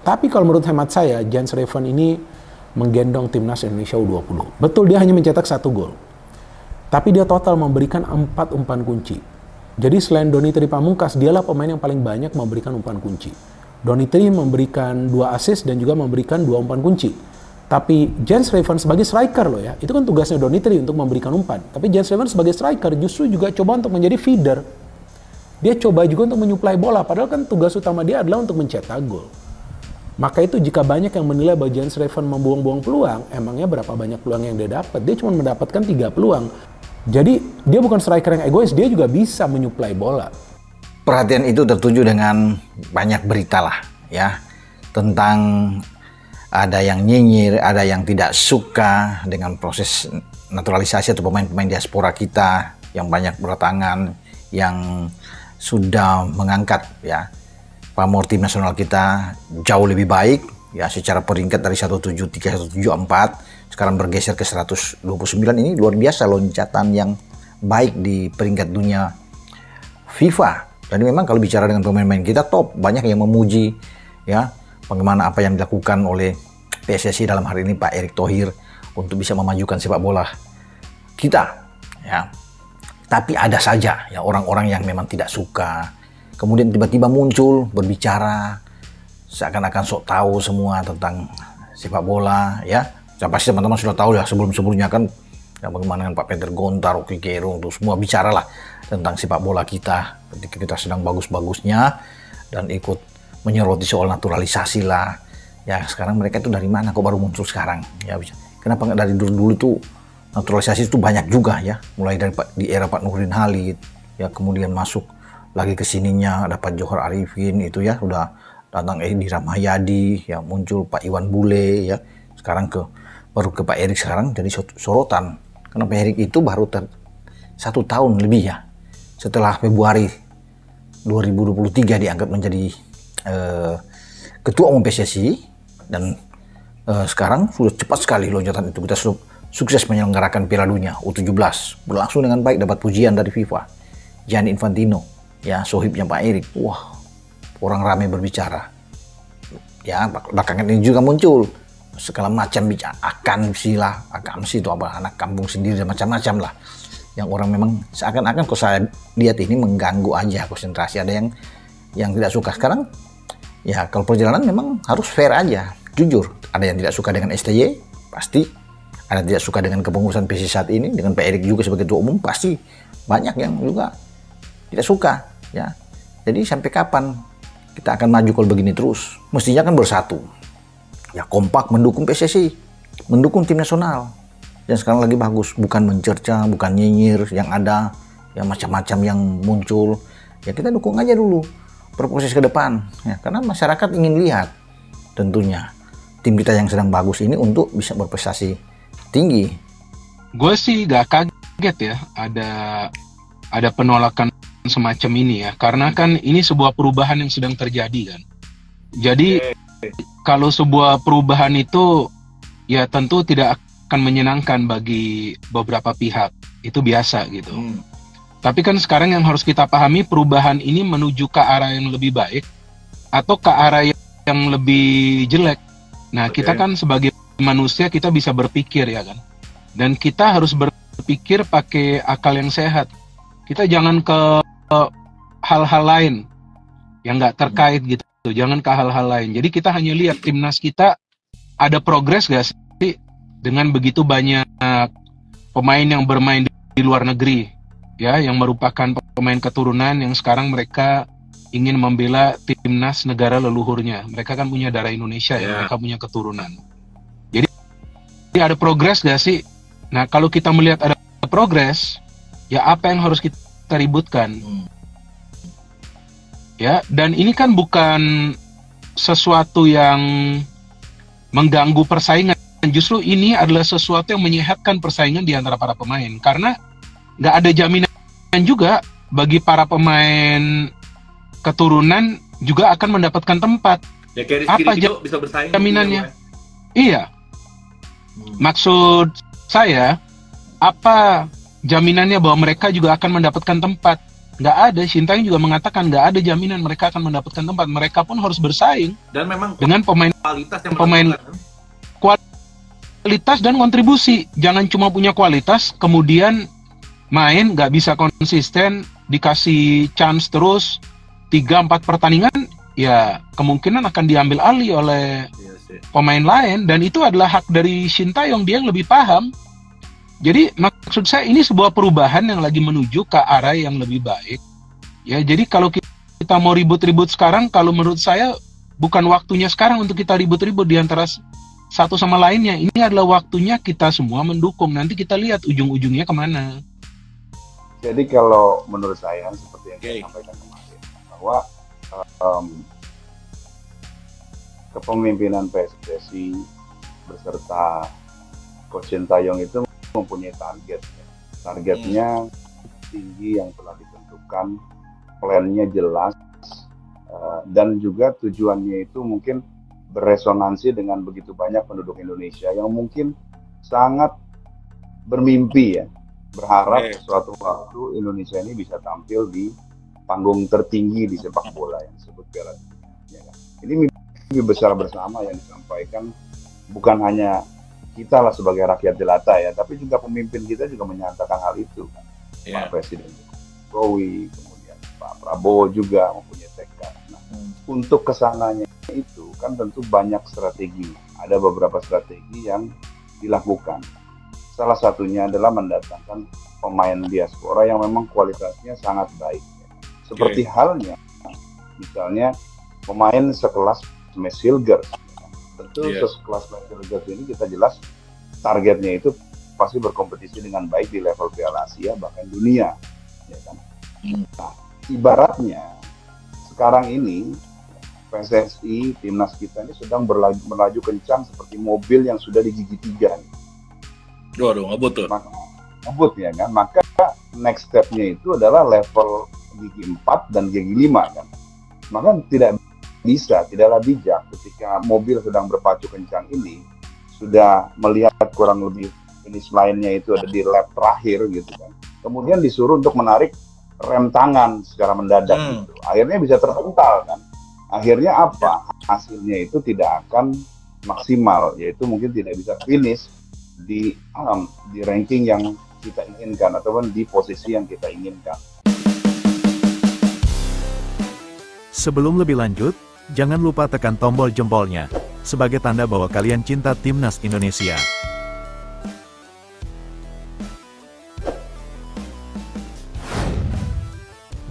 Tapi kalau menurut hemat saya, Jens Reven ini menggendong timnas Indonesia U20. Betul dia hanya mencetak 1 gol. Tapi dia total memberikan 4 umpan kunci. Jadi selain Donitri Pamungkas, dialah pemain yang paling banyak memberikan umpan kunci. Donitri memberikan 2 assist dan juga memberikan 2 umpan kunci. Tapi Jens Reven sebagai striker loh ya, itu kan tugasnya Donitri untuk memberikan umpan. Tapi Jens Reven sebagai striker justru juga coba untuk menjadi feeder. Dia coba juga untuk menyuplai bola, padahal kan tugas utama dia adalah untuk mencetak gol. Maka itu jika banyak yang menilai bahwa Jens Reven membuang-buang peluang, emangnya berapa banyak peluang yang dia dapat? Dia cuma mendapatkan 3 peluang. Jadi dia bukan striker yang egois, dia juga bisa menyuplai bola. Perhatian itu tertuju dengan banyak berita lah ya, tentang ada yang nyinyir, ada yang tidak suka dengan proses naturalisasi atau pemain-pemain diaspora kita yang banyak berdatangan, yang sudah mengangkat ya pamor tim nasional kita jauh lebih baik ya, secara peringkat dari 173, 174 sekarang bergeser ke 129. Ini luar biasa loncatan yang baik di peringkat dunia FIFA. Dan memang kalau bicara dengan pemain-pemain kita top, banyak yang memuji ya bagaimana apa yang dilakukan oleh PSSI dalam hari ini Pak Erick Thohir untuk bisa memajukan sepak bola kita ya. Tapi ada saja ya orang-orang yang memang tidak suka, kemudian tiba-tiba muncul berbicara seakan-akan sok tahu semua tentang sepak bola ya. Pasti teman-teman sudah tahu ya sebelum-sebelumnya kan ya, bagaimana dengan Pak Peter Gontar, Rocky Gerung, itu semua bicara lah tentang sepak bola kita ketika kita sedang bagus-bagusnya dan ikut menyoroti soal naturalisasi lah. Ya sekarang mereka itu dari mana kok baru muncul sekarang? Ya kenapa nggak dari dulu-dulu tuh naturalisasi itu banyak juga ya, mulai dari di era Pak Nurdin Halid ya, kemudian masuk lagi ke sininya dapat Johar Arifin itu ya, udah datang Edi Rahmayadi ya, muncul Pak Iwan Bule ya, sekarang baru ke Pak Erick sekarang jadi sorotan. Karena Pak Erick itu baru 1 tahun lebih ya setelah Februari 2023 diangkat menjadi ketua umum PSSI, dan sekarang sudah cepat sekali loncatan itu. Kita sukses menyelenggarakan Piala Dunia U17 berlangsung dengan baik, dapat pujian dari FIFA, Gianni Infantino ya, sohibnya Pak Erick. Wah, orang ramai berbicara ya. Belakangan ini juga muncul segala macam bicara akamsi itu apa, anak kampung sendiri dan macam-macam lah, yang orang memang seakan-akan kok saya lihat ini mengganggu aja konsentrasi. Ada yang tidak suka. Sekarang ya kalau perjalanan memang harus fair aja, jujur. Ada yang tidak suka dengan STY, pasti. Ada yang tidak suka dengan kepengurusan PSSI saat ini, dengan Pak Erick juga sebagai ketua umum, pasti banyak yang juga tidak suka ya. Jadi sampai kapan kita akan maju kalau begini terus? Mestinya kan bersatu ya, kompak mendukung PSSI, mendukung tim nasional. Dan sekarang lagi bagus, bukan mencerca, bukan nyinyir yang ada ya, macam-macam yang muncul ya. Kita dukung aja dulu berproses ke depan ya, karena masyarakat ingin lihat tentunya tim kita yang sedang bagus ini untuk bisa berprestasi tinggi. Gue sih gak kaget ya ada penolakan semacam ini ya, karena kan ini sebuah perubahan yang sedang terjadi kan. Jadi kalau sebuah perubahan itu ya tentu tidak akan menyenangkan bagi beberapa pihak, itu biasa gitu. Tapi kan sekarang yang harus kita pahami, perubahan ini menuju ke arah yang lebih baik atau ke arah yang lebih jelek. Nah, kita kan sebagai manusia kita bisa berpikir ya kan, dan kita harus berpikir pakai akal yang sehat. Kita jangan ke hal-hal lain yang nggak terkait gitu, jangan ke hal-hal lain. Jadi kita hanya lihat timnas kita ada progres gak sih dengan begitu banyak pemain yang bermain di luar negeri ya, yang merupakan pemain keturunan yang sekarang mereka ingin membela timnas negara leluhurnya. Mereka kan punya darah Indonesia ya, mereka punya keturunan. Jadi ada progres gak sih? Nah, kalau kita melihat ada progres, ya apa yang harus kita ributkan? Ya, dan ini kan bukan sesuatu yang mengganggu persaingan. Justru ini adalah sesuatu yang menyehatkan persaingan di antara para pemain. Karena nggak ada jaminan juga bagi para pemain keturunan juga akan mendapatkan tempat. Ya, kayak apa bisa bersaing jaminannya? Iya. Maksud saya, apa jaminannya bahwa mereka juga akan mendapatkan tempat nggak ada. Sintayong juga mengatakan nggak ada jaminan mereka akan mendapatkan tempat. Mereka pun harus bersaing Dan memang dengan pemain kualitas yang pemain menentukan. kualitas dan kontribusi. Jangan cuma punya kualitas, kemudian main nggak bisa konsisten, dikasih chance terus 3-4 pertandingan, ya kemungkinan akan diambil alih oleh Iya sih. pemain lain, dan itu adalah hak dari Sintayong, dia yang lebih paham. Jadi maksud saya ini sebuah perubahan yang lagi menuju ke arah yang lebih baik. Ya, jadi kalau kita mau ribut-ribut sekarang, kalau menurut saya bukan waktunya sekarang untuk kita ribut-ribut di antara satu sama lainnya. Ini adalah waktunya kita semua mendukung. Nanti kita lihat ujung-ujungnya kemana. Jadi kalau menurut saya seperti yang saya Oke. sampaikan kemarin, bahwa kepemimpinan PSSI beserta Coach Sintayong itu mempunyai target. Targetnya tinggi yang telah ditentukan, plannya jelas, dan juga tujuannya itu mungkin beresonansi dengan begitu banyak penduduk Indonesia yang mungkin sangat bermimpi ya, berharap suatu waktu Indonesia ini bisa tampil di panggung tertinggi di sepak bola yang disebut Piala Dunia. Ya kan? Ini mimpi besar bersama yang disampaikan bukan hanya kita lah sebagai rakyat jelata ya, tapi juga pemimpin kita juga menyatakan hal itu. Pak Presiden Jokowi, kemudian Pak Prabowo juga mempunyai tekad. Nah, untuk kesananya itu kan tentu banyak strategi. Ada beberapa strategi yang dilakukan. Salah satunya adalah mendatangkan pemain diaspora yang memang kualitasnya sangat baik. Seperti halnya, misalnya pemain sekelas Max Hilgers. Tentu sekelas Max Hilgers ini kita jelas targetnya itu pasti berkompetisi dengan baik di level Piala Asia bahkan dunia. Ya kan? Nah, ibaratnya sekarang ini PSSI, timnas kita ini sedang melaju kencang seperti mobil yang sudah di gigi 3. Waduh, ngebut tuh. Ngebut ya kan, maka next step-nya itu adalah level gigi 4 dan gigi 5 kan. Maka tidaklah bijak ketika mobil sedang berpacu kencang ini sudah melihat kurang lebih finish line-nya itu ada di lap terakhir gitu kan. Kemudian disuruh untuk menarik rem tangan secara mendadak gitu. Akhirnya bisa terpental kan. Akhirnya apa? Hasilnya itu tidak akan maksimal, yaitu mungkin tidak bisa finish di ranking yang kita inginkan ataupun di posisi yang kita inginkan. Sebelum lebih lanjut, jangan lupa tekan tombol jempolnya, sebagai tanda bahwa kalian cinta Timnas Indonesia.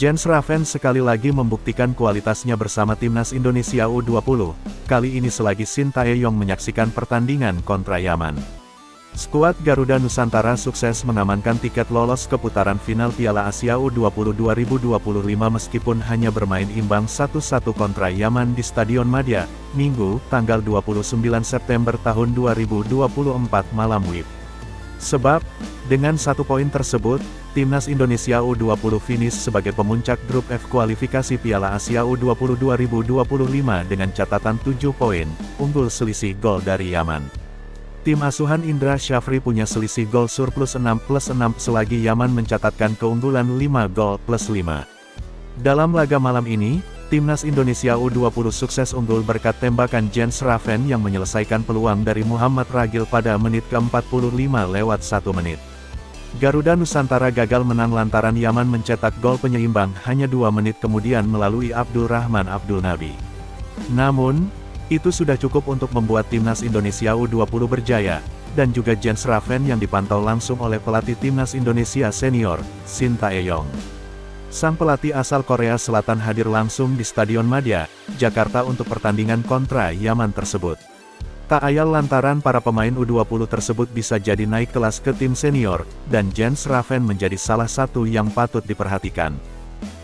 Jens Raven sekali lagi membuktikan kualitasnya bersama Timnas Indonesia U20, kali ini selagi Sintayong menyaksikan pertandingan kontra Yaman. Skuad Garuda Nusantara sukses mengamankan tiket lolos ke putaran final Piala Asia U20 2025 meskipun hanya bermain imbang 1-1 kontra Yaman di Stadion Madia, Minggu, tanggal 29 September tahun 2024 malam WIB. Sebab, dengan 1 poin tersebut, Timnas Indonesia U20 finish sebagai pemuncak grup F kualifikasi Piala Asia U20 2025 dengan catatan 7 poin, unggul selisih gol dari Yaman. Tim asuhan Indra Syafri punya selisih gol surplus 6+6 selagi Yaman mencatatkan keunggulan 5 gol plus 5. Dalam laga malam ini, Timnas Indonesia U20 sukses unggul berkat tembakan Jens Raven yang menyelesaikan peluang dari Muhammad Ragil pada menit ke-45 lewat 1 menit. Garuda Nusantara gagal menang lantaran Yaman mencetak gol penyeimbang hanya 2 menit kemudian melalui Abdul Rahman Abdul Nabi. Namun, itu sudah cukup untuk membuat Timnas Indonesia U20 berjaya, dan juga Jens Raven yang dipantau langsung oleh pelatih Timnas Indonesia senior, Sintayong. Sang pelatih asal Korea Selatan hadir langsung di Stadion Madia, Jakarta untuk pertandingan kontra Yaman tersebut. Tak ayal lantaran para pemain U20 tersebut bisa jadi naik kelas ke tim senior, dan Jens Raven menjadi salah satu yang patut diperhatikan.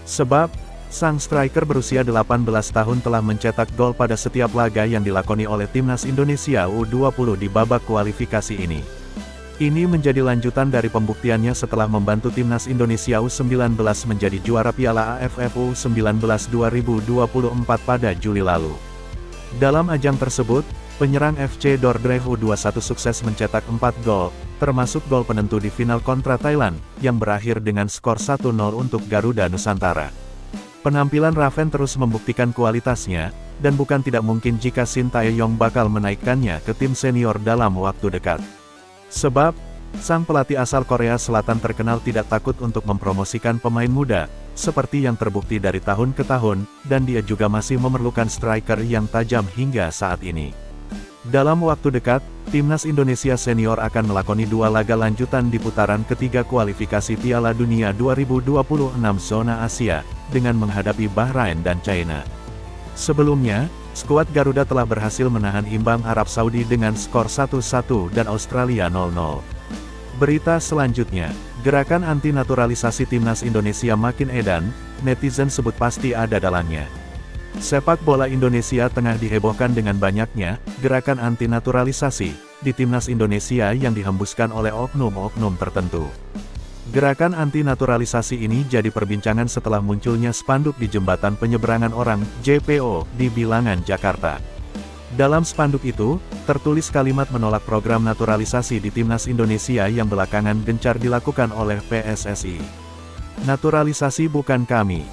Sebab, sang striker berusia 18 tahun telah mencetak gol pada setiap laga yang dilakoni oleh Timnas Indonesia U20 di babak kualifikasi ini. Ini menjadi lanjutan dari pembuktiannya setelah membantu Timnas Indonesia U19 menjadi juara Piala AFF U19 2024 pada Juli lalu. Dalam ajang tersebut, penyerang FC Dordrecht U21 sukses mencetak 4 gol, termasuk gol penentu di final kontra Thailand, yang berakhir dengan skor 1-0 untuk Garuda Nusantara. Penampilan Raven terus membuktikan kualitasnya, dan bukan tidak mungkin jika Shin Tae-yong bakal menaikkannya ke tim senior dalam waktu dekat. Sebab, sang pelatih asal Korea Selatan terkenal tidak takut untuk mempromosikan pemain muda, seperti yang terbukti dari tahun ke tahun, dan dia juga masih memerlukan striker yang tajam hingga saat ini. Dalam waktu dekat, Timnas Indonesia Senior akan melakoni 2 laga lanjutan di putaran ketiga kualifikasi Piala Dunia 2026 zona Asia, dengan menghadapi Bahrain dan China. Sebelumnya, skuad Garuda telah berhasil menahan imbang Arab Saudi dengan skor 1-1 dan Australia 0-0. Berita selanjutnya, gerakan anti-naturalisasi Timnas Indonesia makin edan, netizen sebut pasti ada dalangnya. Sepak bola Indonesia tengah dihebohkan dengan banyaknya gerakan anti-naturalisasi di Timnas Indonesia yang dihembuskan oleh oknum-oknum tertentu. Gerakan anti-naturalisasi ini jadi perbincangan setelah munculnya spanduk di Jembatan Penyeberangan Orang (JPO) di Bilangan, Jakarta. Dalam spanduk itu, tertulis kalimat menolak program naturalisasi di Timnas Indonesia yang belakangan gencar dilakukan oleh PSSI. Naturalisasi bukan kami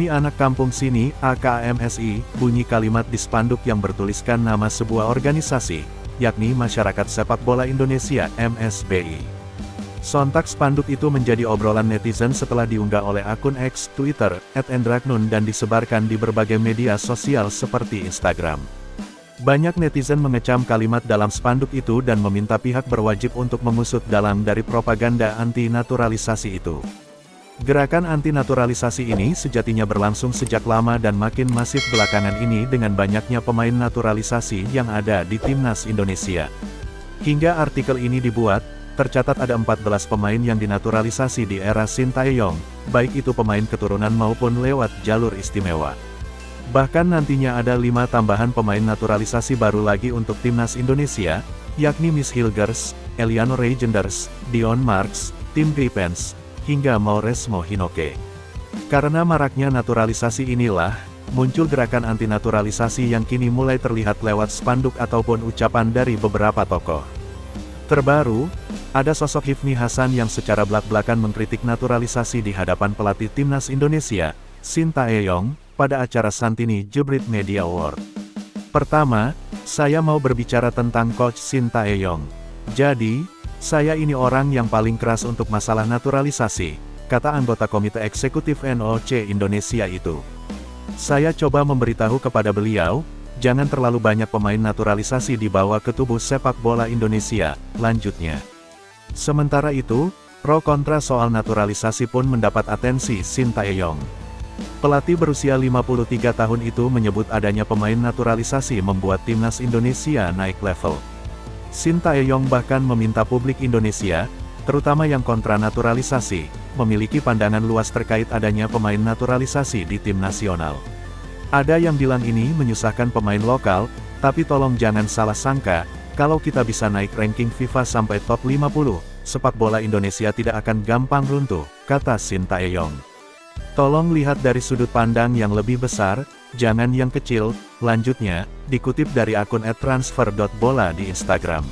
anak kampung sini, AKMSI, bunyi kalimat di spanduk yang bertuliskan nama sebuah organisasi, yakni Masyarakat Sepak Bola Indonesia, MSBI. Sontak spanduk itu menjadi obrolan netizen setelah diunggah oleh akun X, Twitter, @endragnun dan disebarkan di berbagai media sosial seperti Instagram. Banyak netizen mengecam kalimat dalam spanduk itu dan meminta pihak berwajib untuk mengusut dalang dari propaganda anti-naturalisasi itu. Gerakan anti-naturalisasi ini sejatinya berlangsung sejak lama dan makin masif belakangan ini dengan banyaknya pemain naturalisasi yang ada di Timnas Indonesia. Hingga artikel ini dibuat, tercatat ada 14 pemain yang dinaturalisasi di era Shin Tae-yong, baik itu pemain keturunan maupun lewat jalur istimewa. Bahkan nantinya ada 5 tambahan pemain naturalisasi baru lagi untuk Timnas Indonesia, yakni Miss Hilgers, Eliano Regenders, Dion Marks, Tim Gripens, hingga Mauresmo Hinoke. Karena maraknya naturalisasi inilah, muncul gerakan anti-naturalisasi yang kini mulai terlihat lewat spanduk ataupun ucapan dari beberapa tokoh. Terbaru, ada sosok Hifni Hasan yang secara belak-belakan mengkritik naturalisasi di hadapan pelatih Timnas Indonesia, Shin Tae-yong, pada acara Santini Jebrit Media Award. Pertama, saya mau berbicara tentang Coach Shin Tae-yong. Jadi, saya ini orang yang paling keras untuk masalah naturalisasi, kata anggota Komite Eksekutif NOC Indonesia itu. Saya coba memberitahu kepada beliau, jangan terlalu banyak pemain naturalisasi dibawa ke tubuh sepak bola Indonesia, lanjutnya. Sementara itu, pro kontra soal naturalisasi pun mendapat atensi Shin Tae-yong. Pelatih berusia 53 tahun itu menyebut adanya pemain naturalisasi membuat Timnas Indonesia naik level. Shin Tae-yong bahkan meminta publik Indonesia, terutama yang kontra naturalisasi, memiliki pandangan luas terkait adanya pemain naturalisasi di tim nasional. Ada yang bilang ini menyusahkan pemain lokal, tapi tolong jangan salah sangka, kalau kita bisa naik ranking FIFA sampai top 50, sepak bola Indonesia tidak akan gampang runtuh, kata Shin Tae-yong. Tolong lihat dari sudut pandang yang lebih besar, jangan yang kecil, lanjutnya, dikutip dari akun @transfer.bola di Instagram.